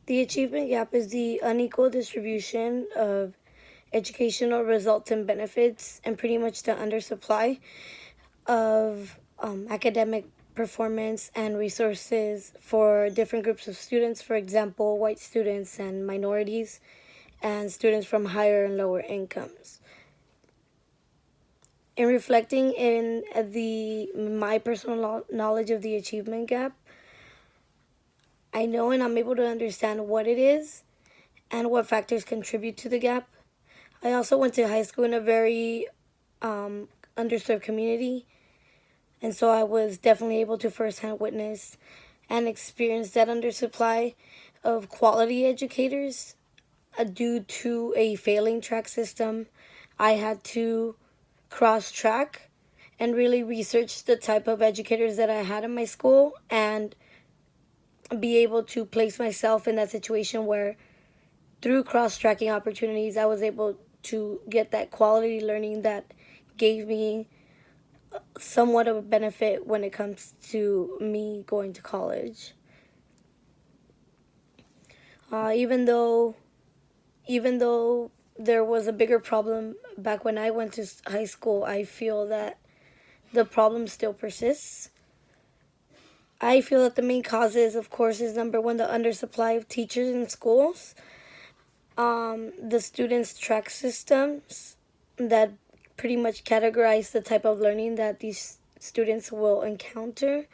The achievement gap is the unequal distribution of educational results and benefits, and pretty much the undersupply of academic performance and resources for different groups of students. For example, white students and minorities, and students from higher and lower incomes. In reflecting in my personal knowledge of the achievement gap, I know and I'm able to understand what it is and what factors contribute to the gap. I also went to high school in a very underserved community, and so I was definitely able to firsthand witness and experience that undersupply of quality educators due to a failing track system. I had to cross track and really research the type of educators that I had in my school and be able to place myself in that situation where through cross-tracking opportunities I was able to get that quality learning that gave me somewhat of a benefit when it comes to me going to college. Even though there was a bigger problem back when I went to high school, I feel that the problem still persists. I feel that the main causes, of course, is number one, the undersupply of teachers in schools, the students' track systems that pretty much categorize the type of learning that these students will encounter,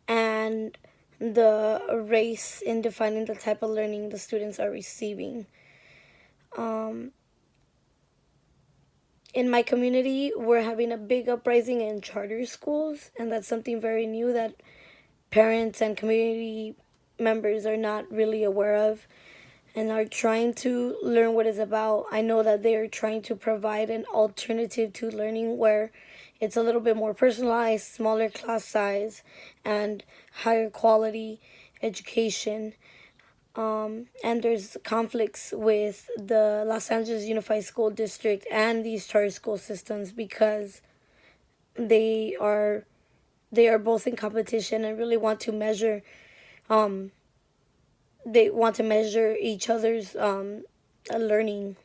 and the race in defining the type of learning the students are receiving. In my community, we're having a big uprising in charter schools, and that's something very new that parents and community members are not really aware of and are trying to learn what it's about. I know that they are trying to provide an alternative to learning where it's a little bit more personalized, smaller class size, and higher quality education. And there's conflicts with the Los Angeles Unified School District and these charter school systems because they are both in competition and really want to measure they want to measure each other's learning.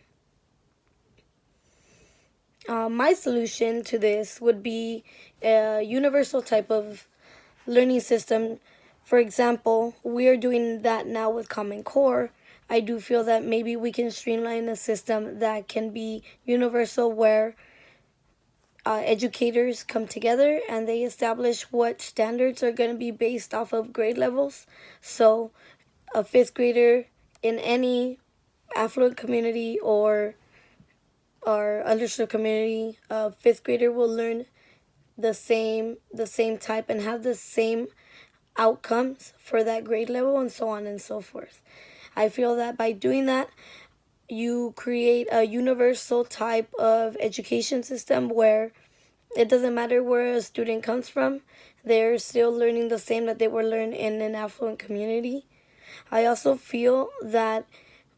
My solution to this would be a universal type of learning system. For example, we are doing that now with Common Core. I do feel that maybe we can streamline a system that can be universal where educators come together and they establish what standards are going to be based off of grade levels. So a fifth grader in any affluent community or underserved community, a fifth grader will learn the same type and have the same outcomes for that grade level, and so on and so forth. I feel that by doing that, you create a universal type of education system where it doesn't matter where a student comes from, they're still learning the same that they were learned in an affluent community. I also feel that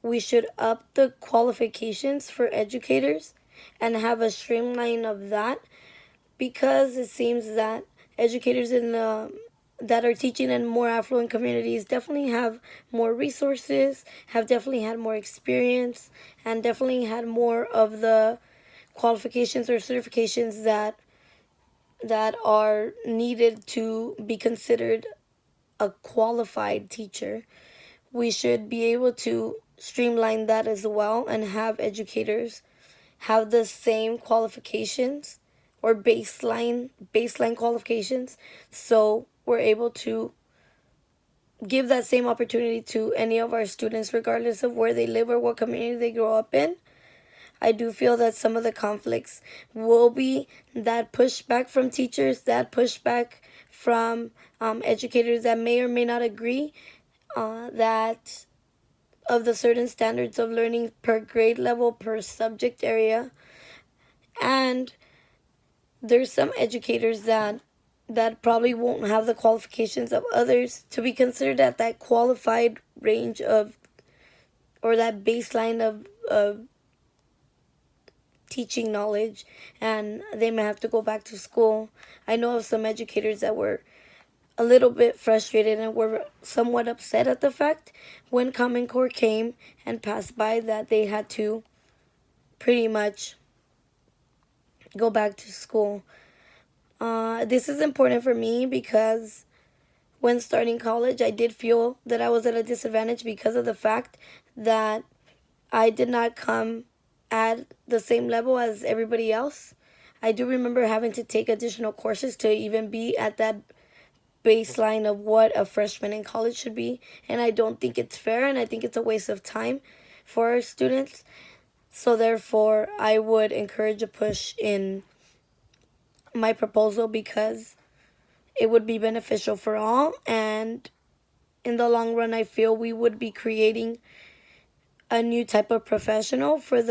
we should up the qualifications for educators and have a streamline of that, because it seems that educators that are teaching in more affluent communities definitely have more resources, have definitely had more experience, and definitely had more of the qualifications or certifications that are needed to be considered a qualified teacher. We should be able to streamline that as well and have educators have the same qualifications or baseline qualifications, so we're able to give that same opportunity to any of our students regardless of where they live or what community they grow up in. I do feel that some of the conflicts will be that pushback from teachers, that pushback from educators that may or may not agree that of the certain standards of learning per grade level, per subject area. And there's some educators that probably won't have the qualifications of others to be considered at that qualified range of, or that baseline of teaching knowledge, and they may have to go back to school. I know of some educators that were a little bit frustrated and were somewhat upset at the fact when Common Core came and passed by that they had to pretty much go back to school. This is important for me because when starting college, I did feel that I was at a disadvantage because of the fact that I did not come at the same level as everybody else. I do remember having to take additional courses to even be at that baseline of what a freshman in college should be, and I don't think it's fair, and I think it's a waste of time for our students. So therefore, I would encourage a push in my proposal because it would be beneficial for all, and in the long run, I feel we would be creating a new type of professional for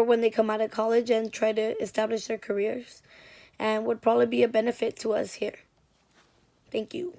when they come out of college and try to establish their careers, and would probably be a benefit to us here. Thank you.